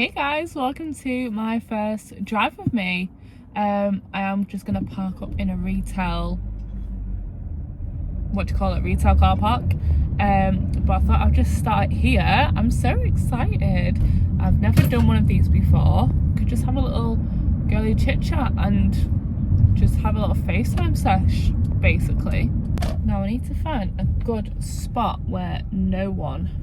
Hey guys, welcome to my first drive with me. I am just gonna park up in a retail car park. But I thought I'll just start here. I'm so excited. I've never done one of these before. Could just have a little girly chit chat and just have a little FaceTime sesh, basically. Now I need to find a good spot where no one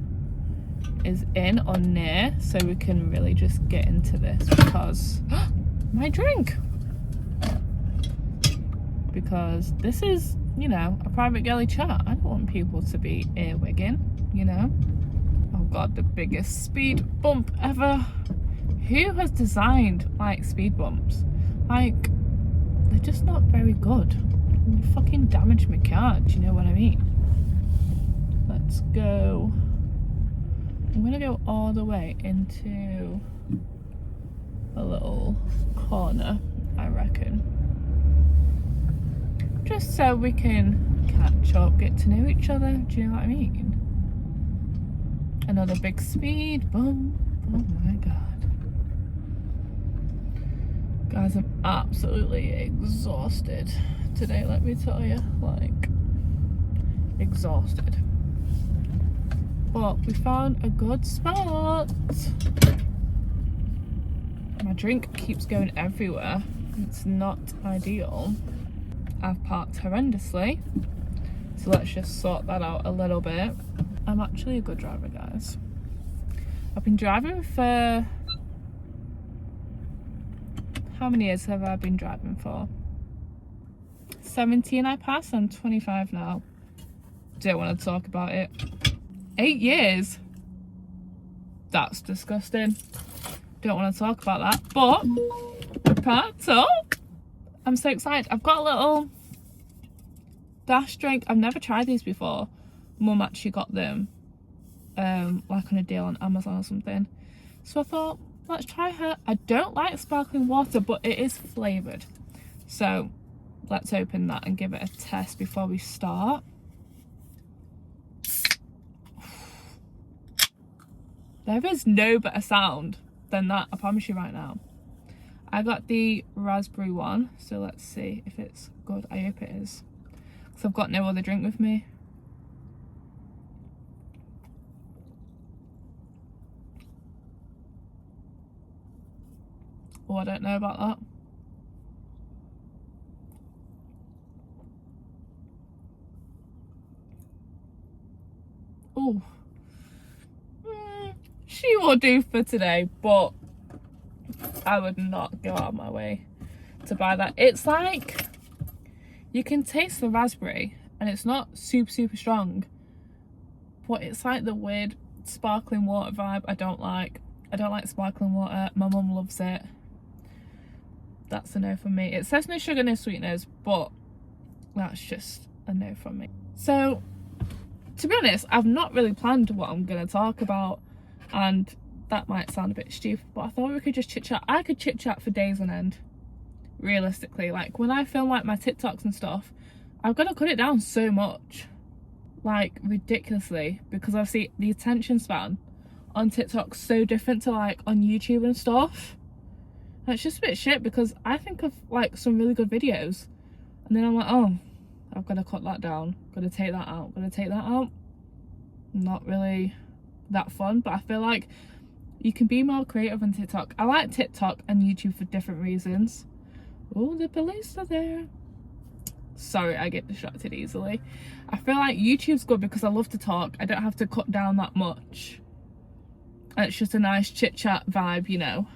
is in or near, so we can really just get into this, because my drink, because this is, you know, a private girly chat. I don't want people to be earwigging, you know. Oh god, the biggest speed bump ever. Who has designed like speed bumps? Like, they're just not very good. You fucking damaged my car, do you know what I mean? Let's go. I'm gonna go all the way into a little corner, I reckon. Just so we can catch up, get to know each other, do you know what I mean? Another big speed bump. Oh my god. Guys, I'm absolutely exhausted today, let me tell you. Like, exhausted. But we found a good spot. My drink keeps going everywhere. It's not ideal. I've parked horrendously, so let's just sort that out a little bit. I'm actually a good driver, guys. I've been driving for... how many years have I been driving for? 17 I passed, I'm 25 now. Don't want to talk about it. 8 years? That's disgusting. Don't want to talk about that, but we're parked up. I'm so excited. I've got a little dash drink. I've never tried these before. Mum actually got them like on a deal on Amazon or something. So I thought, let's try her. I don't like sparkling water, but it is flavoured. So let's open that and give it a test before we start. There is no better sound than that, I promise you right now. I got the raspberry one, so let's see if it's good. I hope it is, because I've got no other drink with me. Oh, I don't know about that. Oh. She will do for today, but I would not go out of my way to buy that. It's like, you can taste the raspberry and it's not super strong, but it's like the weird sparkling water vibe I don't like. I don't like sparkling water. My mum loves it. That's a no from me. It says no sugar, no sweeteners, but that's just a no from me. So to be honest, I've not really planned what I'm gonna talk about, and that might sound a bit stupid, but I thought we could just chit chat. I could chit chat for days on end, realistically. Like, when I film like my TikToks and stuff, I've got to cut it down so much, like ridiculously, because I see the attention span on TikTok's so different to like on YouTube and stuff. And it's just a bit shit, because I think of like some really good videos and then I'm like, oh, I've got to cut that down, got to take that out, got to take that out. Not really that fun, but I feel like you can be more creative on TikTok. I like TikTok and YouTube for different reasons. Oh, the police are there. Sorry, I get distracted easily. I feel like YouTube's good because I love to talk. I don't have to cut down that much. And it's just a nice chit chat vibe, you know.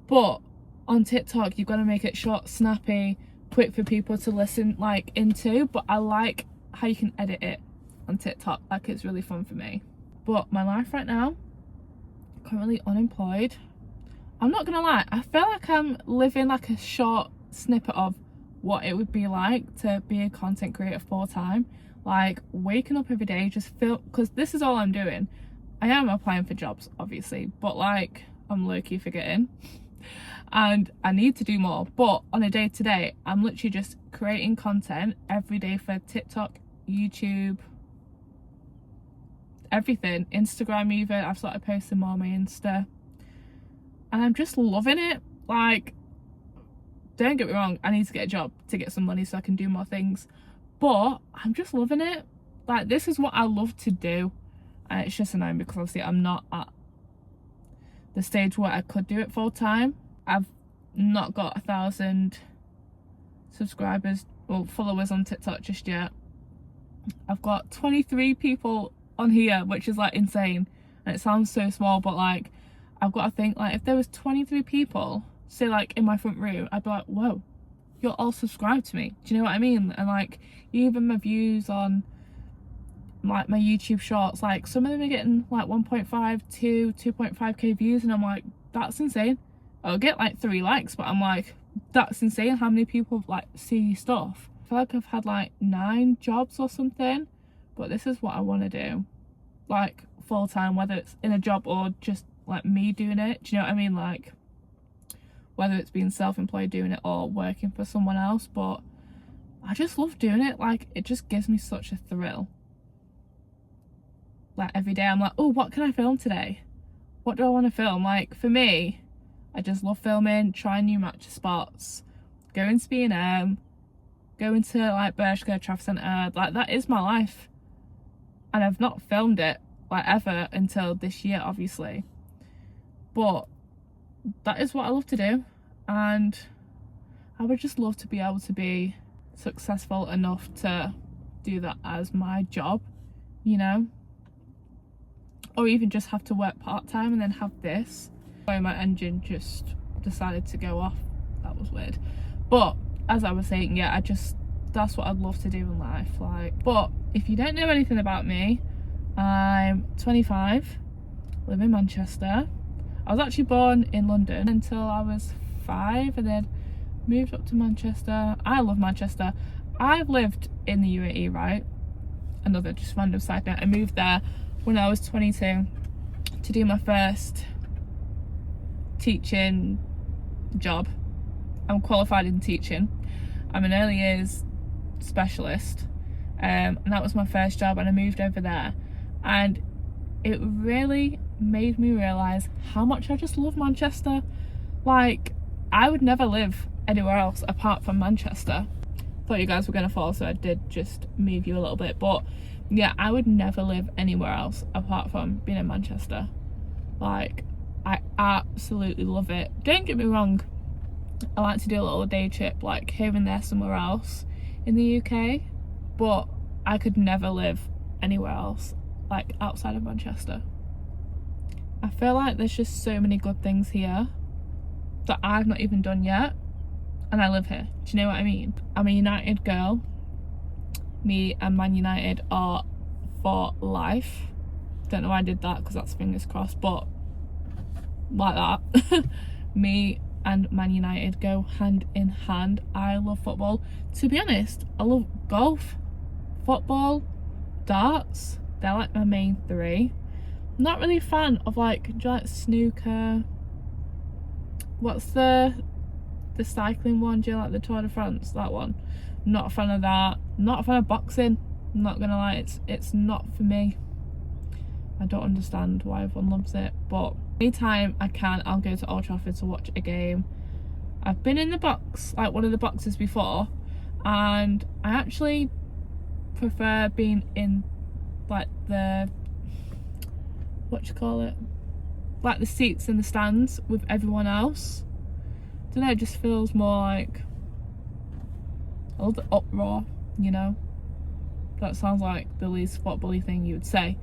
But on TikTok, you've got to make it short, snappy, quick for people to listen like into. But I like how you can edit it on TikTok. Like, it's really fun for me. But my life right now, currently unemployed. I'm not gonna lie, I feel like I'm living like a short snippet of what it would be like to be a content creator full time. Like, waking up every day, just feel, because this is all I'm doing. I am applying for jobs, obviously, but like, I'm low-key forgetting. And I need to do more, but on a day-to-day, I'm literally just creating content every day for TikTok, YouTube, everything. Instagram even, I've started posting more on my Insta. and I'm just loving it. Like, don't get me wrong, I need to get a job to get some money so I can do more things, but I'm just loving it. Like, this is what I love to do, and it's just annoying because obviously I'm not at the stage where I could do it full time. I've not got 1,000 subscribers or followers on TikTok just yet. I've got 23 people on here, which is like insane, and it sounds so small, but like I've got to think, like, if there was 23 people, say like in my front room, I'd be like, whoa, you're all subscribed to me. Do you know what I mean? And like, even my views on like my YouTube shorts, like some of them are getting like 1.5 to 2.5k views, and I'm like, that's insane. I'll get like 3 likes, but I'm like, that's insane how many people like see your stuff. I feel like I've had like 9 jobs or something, but this is what I want to do, like full time, whether it's in a job or just like me doing it. Do you know what I mean? Like, whether it's being self-employed doing it or working for someone else, but I just love doing it. Like, it just gives me such a thrill. Like, every day I'm like, oh, what can I film today? What do I want to film? Like, for me, I just love filming, trying new match spots, going to B&M, going to like Bershka Trafford Centre. Like, that is my life, and I've not filmed it like ever until this year, obviously, but that is what I love to do, and I would just love to be able to be successful enough to do that as my job, you know, or even just have to work part-time and then have this. Sorry, my engine just decided to go off. That was weird. But as I was saying, yeah, that's what I'd love to do in life. Like, but if you don't know anything about me, I'm 25, live in Manchester. I was actually born in London until I was 5, and then moved up to Manchester. I love Manchester. I've lived in the UAE, right? Another just random side note. I moved there when I was 22 to do my first teaching job. I'm qualified in teaching. I'm an early years specialist, and that was my first job, and I moved over there, and it really made me realise how much I just love Manchester. Like, I would never live anywhere else apart from Manchester. Thought you guys were gonna fall, so I did just move you a little bit, but yeah, I would never live anywhere else apart from being in Manchester. Like, I absolutely love it. Don't get me wrong, I like to do a little day trip like here and there somewhere else in the UK, but I could never live anywhere else like outside of Manchester. I feel like there's just so many good things here that I've not even done yet, and I live here. Do you know what I mean? I'm a United girl. Me and Man United are for life. Don't know why I did that, because that's fingers crossed, but like that. Me and Man United go hand in hand. I love football. To be honest, I love golf, football, darts. They're like my main 3. Not really a fan of like, do you like snooker? What's the cycling one? Do you like the Tour de France? That one. Not a fan of that. Not a fan of boxing. I'm not gonna lie, it's not for me. I don't understand why everyone loves it, but anytime I can, I'll go to Old Trafford to watch a game. I've been in the box, like one of the boxes before, and I actually prefer being in like the, what do you call it, like the seats in the stands with everyone else. I don't know, it just feels more like a little bit uproar, you know. That sounds like the least football-y thing you would say,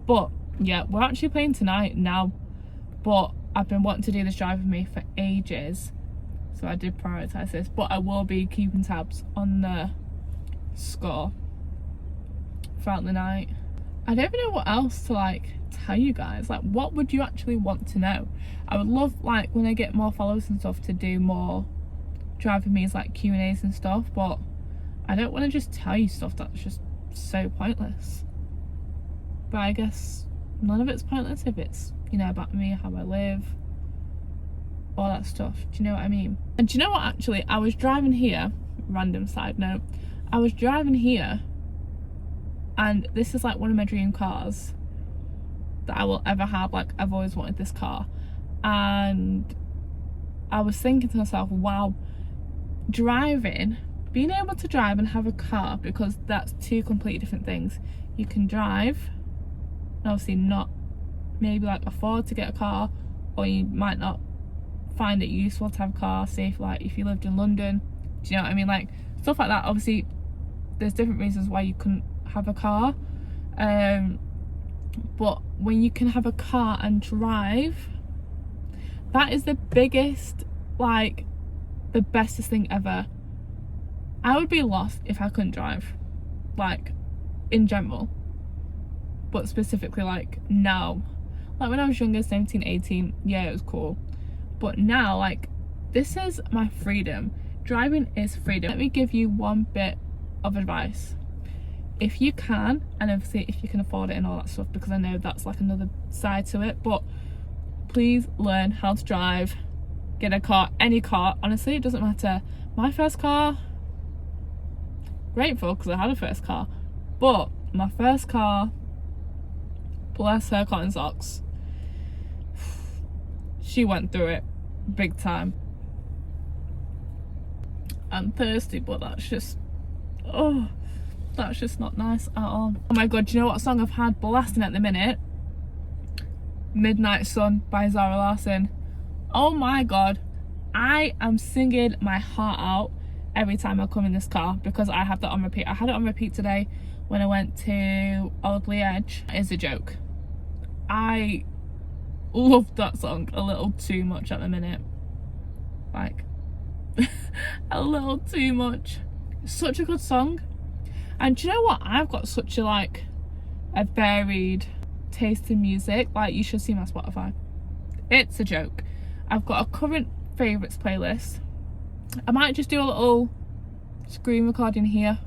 but yeah, we're actually playing tonight now, but I've been wanting to do this drive with me for ages, so I did prioritise this, but I will be keeping tabs on the score throughout the night. I don't even know what else to like tell you guys. Like, what would you actually want to know? I would love, like, when I get more followers and stuff, to do more drive with me's like Q&As and stuff, but I don't want to just tell you stuff that's just so pointless. But I guess none of it's pointless if it's, you know, about me, how I live, all that stuff. Do you know what I mean? And do you know what, actually, I was driving here, random side note, I was driving here, and this is like one of my dream cars that I will ever have. Like, I've always wanted this car, and I was thinking to myself, wow, being able to drive and have a car, because that's two completely different things. You can drive and obviously not maybe like afford to get a car, or you might not find it useful to have a car, say if you lived in London, do you know what I mean, like stuff like that. Obviously there's different reasons why you couldn't have a car, but when you can have a car and drive, that is the biggest, like the bestest thing ever. I would be lost if I couldn't drive, like in general, but specifically like now. Like when I was younger, 17, 18, yeah, it was cool, but now, like, this is my freedom. Driving is freedom. Let me give you one bit of advice. If you can, and obviously if you can afford it and all that stuff, because I know that's like another side to it, but please learn how to drive. Get a car, any car, honestly, it doesn't matter. My first car, grateful because I had a first car, but my first car, bless her cotton socks, she went through it big time. I'm thirsty, but that's just not nice at all. Oh my god, do you know what song I've had blasting at the minute? Midnight Sun by Zara Larsson. Oh my god, I am singing my heart out every time I come in this car because I have that on repeat. I had it on repeat today when I went to Old Edge. It's a joke. I love that song a little too much at the minute, like a little too much. Such a good song. And do you know what, I've got such a varied taste in music. Like, you should see my Spotify, it's a joke. I've got a current favourites playlist. I might just do a little screen recording here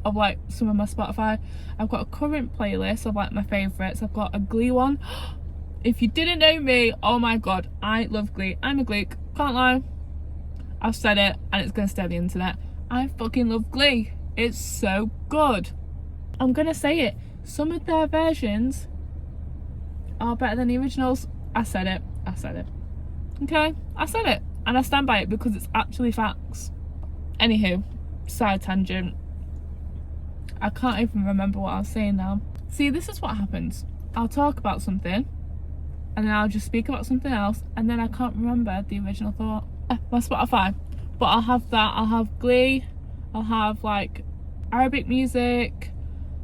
of like some of my Spotify. I've got a current playlist of like my favourites. I've got a Glee one. If you didn't know me, oh my god, I love Glee. I'm a Gleek, can't lie. I've said it and it's gonna stay on the internet. I fucking love Glee. It's so good. I'm gonna say it. Some of their versions are better than the originals. I said it. Okay, I said it. And I stand by it because it's actually facts. Anywho, side tangent. I can't even remember what I was saying now. See, this is what happens. I'll talk about something and then I'll just speak about something else and then I can't remember the original thought. My Spotify. But I'll have that. I'll have Glee. I'll have like Arabic music.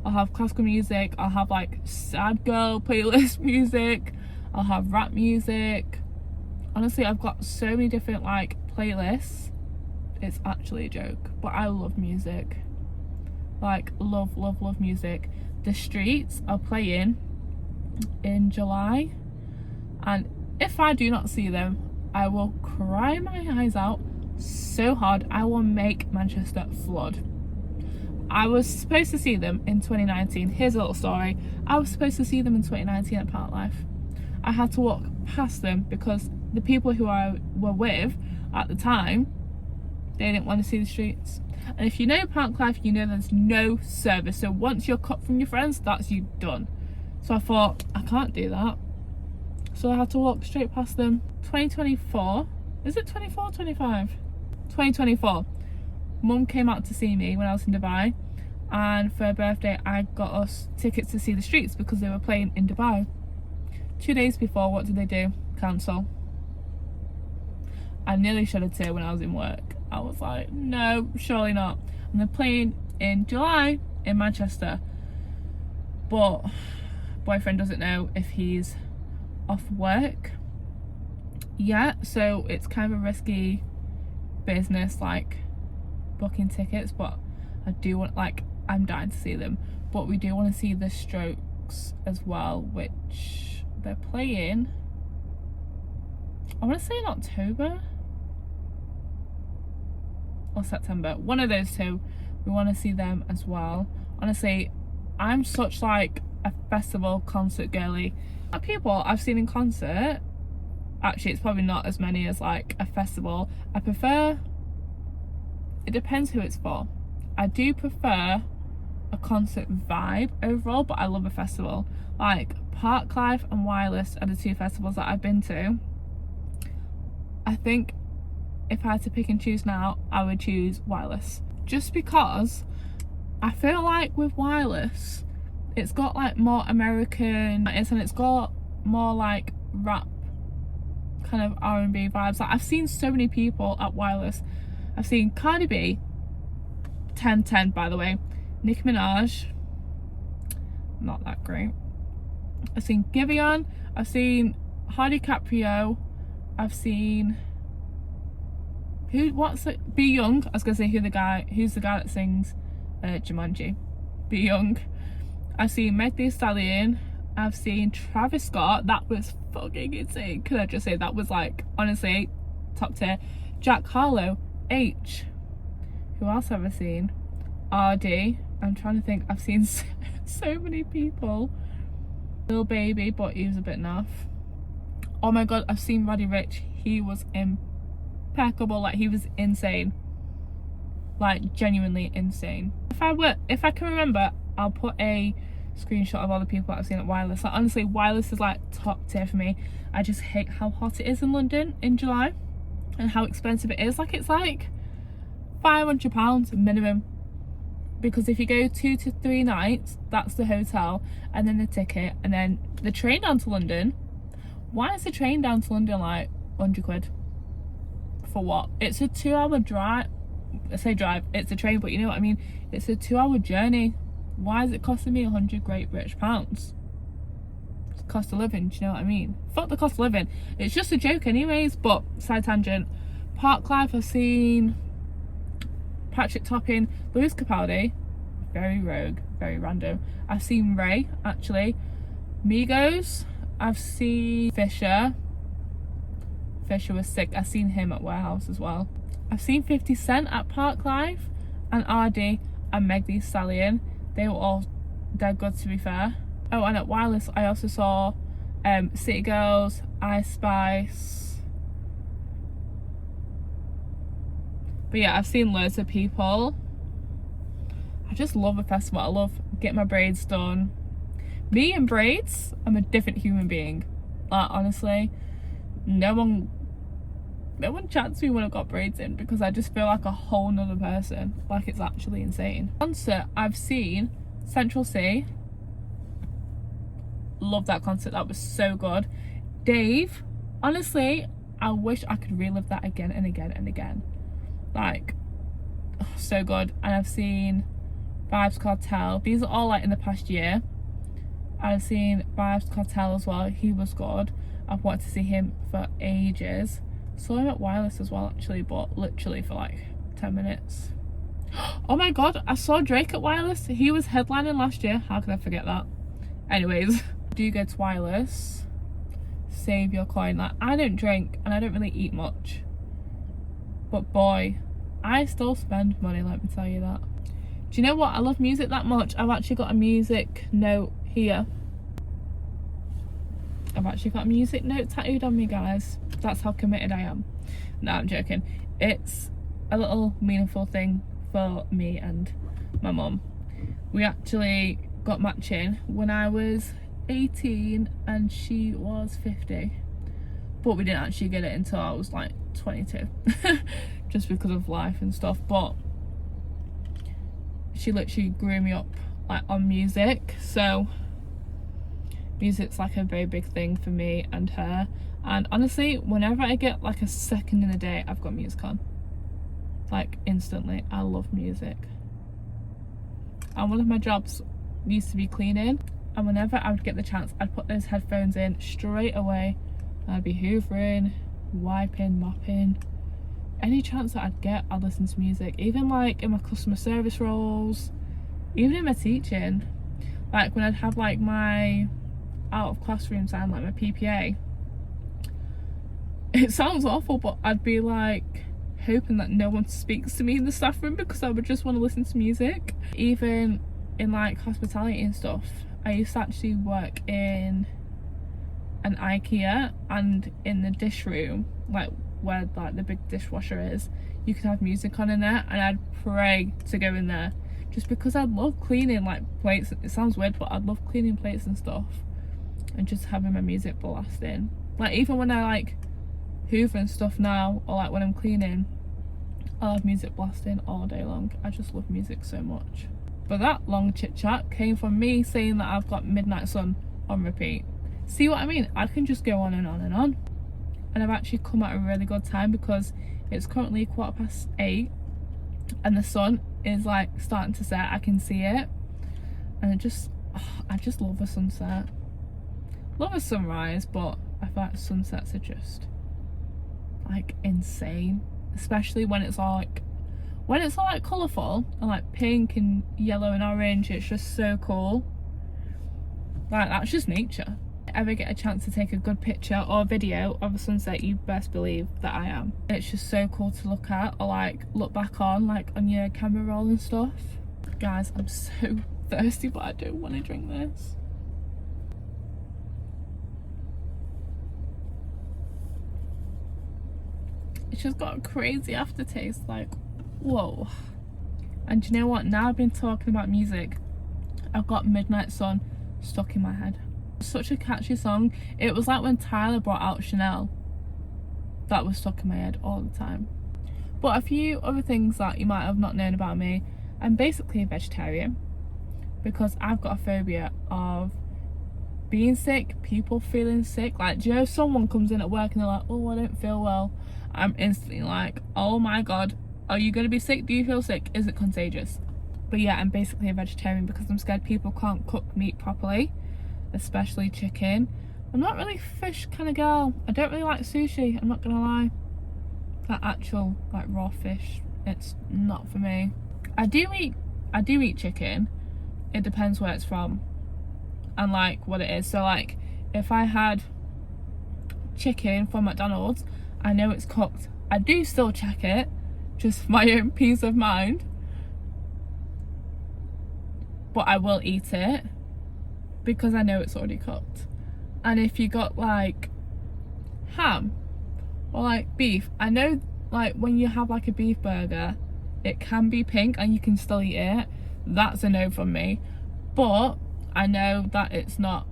I'll have classical music. I'll have like sad girl playlist music. I'll have rap music. Honestly, I've got so many different like playlists. It's actually a joke, but I love music. Like, love music. The Streets are playing in July, and if I do not see them, I will cry my eyes out so hard. I will make Manchester flood. I was supposed to see them in 2019. Here's a little story. I was supposed to see them in 2019 at Park Life. I had to walk past them because the people who I were with at the time, they didn't want to see the Streets. And if you know Park Life, you know there's no service. So once you're cut from your friends, that's you done. So I thought, I can't do that. So I had to walk straight past them. 2024, is it 24 or 25? 2024. Mum came out to see me when I was in Dubai. And for her birthday, I got us tickets to see the Streets because they were playing in Dubai. 2 days before, what did they do? Cancel. I nearly shed a tear when I was in work. I was like, no, surely not. And they're playing in July in Manchester. But boyfriend doesn't know if he's off work yet. So it's kind of a risky business, like booking tickets. But I do want, like, I'm dying to see them. But we do want to see the Strokes as well, which they're playing, I want to say in October or September, one of those two. We want to see them as well. Honestly, I'm such like a festival concert girly. People I've seen in concert, actually it's probably not as many as like a festival. I prefer, it depends who it's for. I do prefer a concert vibe overall, but I love a festival. Like Park Life and Wireless are the two festivals that I've been to. I think if I had to pick and choose now, I would choose Wireless. Just because I feel like with Wireless, it's got like more American, and it's got more like rap kind of R&B vibes. Like I've seen so many people at Wireless. I've seen Cardi B, 1010 by the way, Nicki Minaj, not that great. I've seen Giveon, I've seen Hardy Caprio, I've seen Be Young. I was gonna say who's the guy that sings Jumanji. Be Young. I've seen Meg Thee Stallion, I've seen Travis Scott. That was fucking insane. Could I just say that was like honestly top tier. Jack Harlow, H. Who else have I seen? RD. I'm trying to think. I've seen so many people. Lil Baby, but he was a bit naff. Oh my god, I've seen Roddy Ricch. He was impeccable. Like he was insane. Like genuinely insane. If I can remember, I'll put a screenshot of all the people that I've seen at Wireless. Like honestly, Wireless is like top tier for me. I just hate how hot it is in London in July and how expensive it is. Like it's like £500 minimum, because if you go 2 to 3 nights, that's the hotel and then the ticket and then the train down to London. Why is the train down to London like 100 quid? For what? It's a 2-hour drive. I say drive, it's a train, but you know what I mean. It's a 2-hour journey. Why is it costing me 100 great British pounds? It's cost of living, do you know what I mean? Fuck the cost of living. It's just a joke anyways. But side tangent. Park Life, I've seen Patrick Topping, Lewis Capaldi, very rogue, very random. I've seen Ray, actually. Migos, I've seen Fisher. Fisher was sick. I've seen him at Warehouse as well. I've seen 50 Cent at Park Life, and RD and Meg Thee Stallion. They were all dead good, to be fair. Oh, and at Wireless I also saw City Girls, Ice Spice. But yeah, I've seen loads of people. I just love a festival. I love getting my braids done. Me and braids, I'm a different human being. Like honestly, no one chats me when I've got braids in, because I just feel like a whole nother person. Like it's actually insane. Concert, I've seen Central C. Love that concert. That was so good. Dave, honestly, I wish I could relive that again and again and again. Like, oh, so good. And I've seen Vibes Cartel. These are all like in the past year. I've seen Vibes Cartel as well. He was good. I've wanted to see him for ages. Saw him at Wireless as well actually, but literally for like 10 minutes. Oh my god, I saw Drake at Wireless. He was headlining last year. How could I forget that? Anyways, do you go to Wireless, save your coin. Like I don't drink and I don't really eat much, but boy, I still spend money, let me tell you that. Do you know what? I love music that much. I've actually got a music note here. I've actually got a music note tattooed on me, guys. That's how committed I am. No, I'm joking. It's a little meaningful thing for me and my mum. We actually got matching when I was 18 and she was 50. But we didn't actually get it until I was like 22. Just because of life and stuff. But she literally grew me up like on music. So music's like a very big thing for me and her. And honestly, whenever I get like a second in the day, I've got music on. Like instantly. I love music. And one of my jobs used to be cleaning, and whenever I would get the chance, I'd put those headphones in straight away. I'd be hoovering, wiping, mopping. Any chance that I'd get, I'd listen to music. Even like in my customer service roles, even in my teaching. Like when I'd have like my out of classroom time, like my PPA. It sounds awful, but I'd be like hoping that no one speaks to me in the staff room, because I would just want to listen to music. Even in like hospitality and stuff, I used to actually work in an IKEA, and in the dish room, like where like the big dishwasher is, you could have music on in there, and I'd pray to go in there just because I love cleaning like plates. It sounds weird, but I love cleaning plates and stuff and just having my music blasting. Like even when I like hoovering stuff now, or like when I'm cleaning, I'll have music blasting all day long. I just love music so much. But that long chit chat came from me saying that I've got Midnight Sun on repeat. See what I mean? I can just go on and on and on. And I've actually come at a really good time because it's currently 8:15 and the sun is like starting to set. I can see it, and I just love a sunset. Love a sunrise, but I feel like sunsets are just like insane, especially when it's all like colourful and like pink and yellow and orange. It's just so cool. Like, that's just nature. If I ever get a chance to take a good picture or video of a sunset, you best believe that I am. It's just so cool to look at, or like look back on, like on your camera roll and stuff. Guys, I'm so thirsty, but I don't want to drink this. It's just got a crazy aftertaste, like, whoa. And do you know what? Now I've been talking about music, I've got Midnight Sun stuck in my head. Such a catchy song. It was like when Tyler brought out Chanel. That was stuck in my head all the time. But a few other things that you might have not known about me. I'm basically a vegetarian because I've got a phobia of being sick, people feeling sick. Like, do you know, if someone comes in at work and they're like, oh, I don't feel well, I'm instantly like, oh my god, are you gonna be sick? Do you feel sick? Is it contagious? But yeah, I'm basically a vegetarian because I'm scared people can't cook meat properly, especially chicken. I'm not really a fish kind of girl. I don't really like sushi, I'm not gonna lie. That actual like raw fish, it's not for me. I do eat chicken. It depends where it's from and like what it is. So like if I had chicken from McDonald's, I know it's cooked. I do still check it, just for my own peace of mind. But I will eat it because I know it's already cooked. And if you got like ham or like beef, I know like when you have like a beef burger, it can be pink and you can still eat it. That's a no from me. But I know that it's not,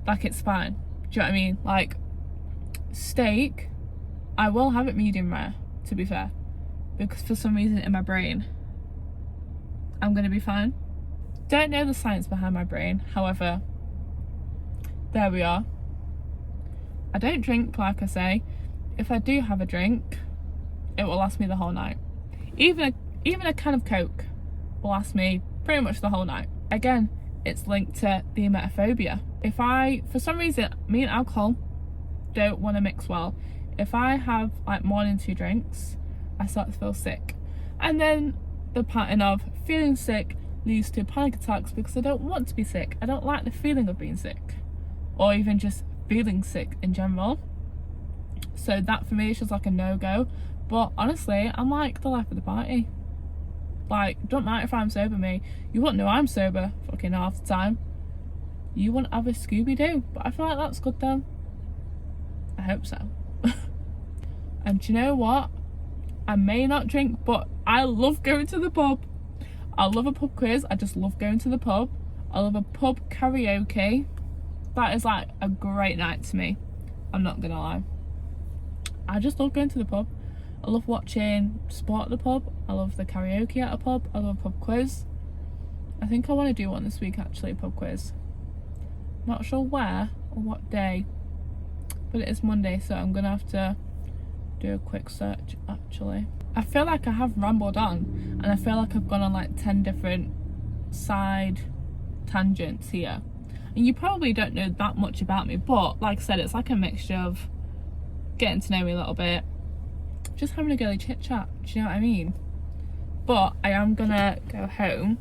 like, it's fine. Do you know what I mean? Like steak, I will have it medium rare, to be fair, because for some reason in my brain I'm gonna be fine. Don't know the science behind my brain, however, there we are. I don't drink, like I say. If I do have a drink, it will last me the whole night. Even a can of Coke will last me pretty much the whole night. Again, it's linked to the emetophobia. If I, for some reason, me and alcohol don't want to mix well. If I have like more than 2 drinks, I start to feel sick. And then the pattern of feeling sick leads to panic attacks because I don't want to be sick. I don't like the feeling of being sick, or even just feeling sick in general. So that for me is just like a no-go. But honestly, I'm like the life of the party. Like, don't matter if I'm sober, me. You won't know I'm sober fucking half the time. You wouldn't have a Scooby-Doo. But I feel like that's good though. I hope so. And do you know what? I may not drink, but I love going to the pub. I love a pub quiz. I just love going to the pub. I love a pub karaoke. That is like a great night to me. I'm not gonna lie. I just love going to the pub. I love watching sport at the pub. I love the karaoke at a pub. I love a pub quiz. I think I want to do one this week actually, a pub quiz. Not sure where or what day, but it is Monday, so I'm gonna have to do a quick search actually. I feel like I have rambled on, and I feel like I've gone on like 10 different side tangents here. And you probably don't know that much about me, but like I said, it's like a mixture of getting to know me a little bit, just having a girly chit chat, do you know what I mean? But I am gonna go home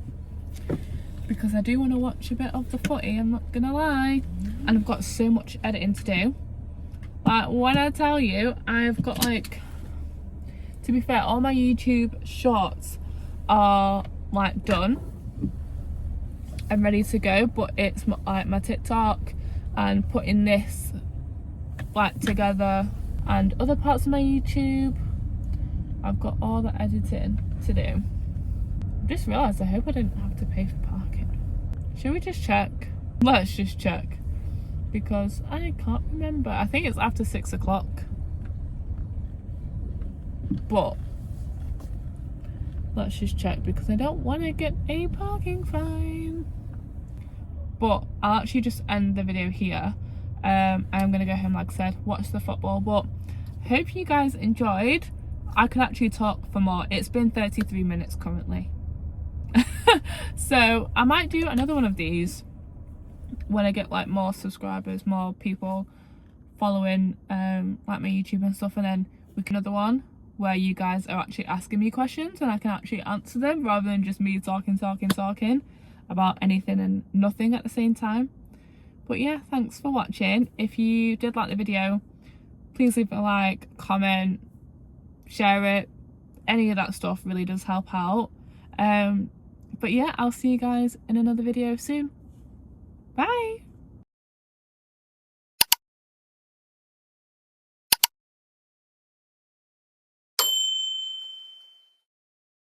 because I do want to watch a bit of the footy, I'm not gonna lie. And I've got so much editing to do. Like, when I tell you, I've got like, to be fair, all my YouTube shorts are like done. I'm ready to go, but it's like my TikTok and putting this like together and other parts of my YouTube. I've got all the editing to do. I just realised I hope I didn't have to pay for parking. Should we just check? Let's just check, because I can't remember. I think it's after 6 o'clock. But let's just check, because I don't want to get a parking fine. But I'll actually just end the video here. I'm gonna go home, like I said, watch the football. But hope you guys enjoyed. I can actually talk for more. It's been 33 minutes currently. So I might do another one of these when I get like more subscribers, more people following like my YouTube and stuff, and then we can another one where you guys are actually asking me questions and I can actually answer them, rather than just me talking about anything and nothing at the same time. But yeah, thanks for watching. If you did like the video, please leave a like, comment, share it. Any of that stuff really does help out. But yeah, I'll see you guys in another video soon. Bye.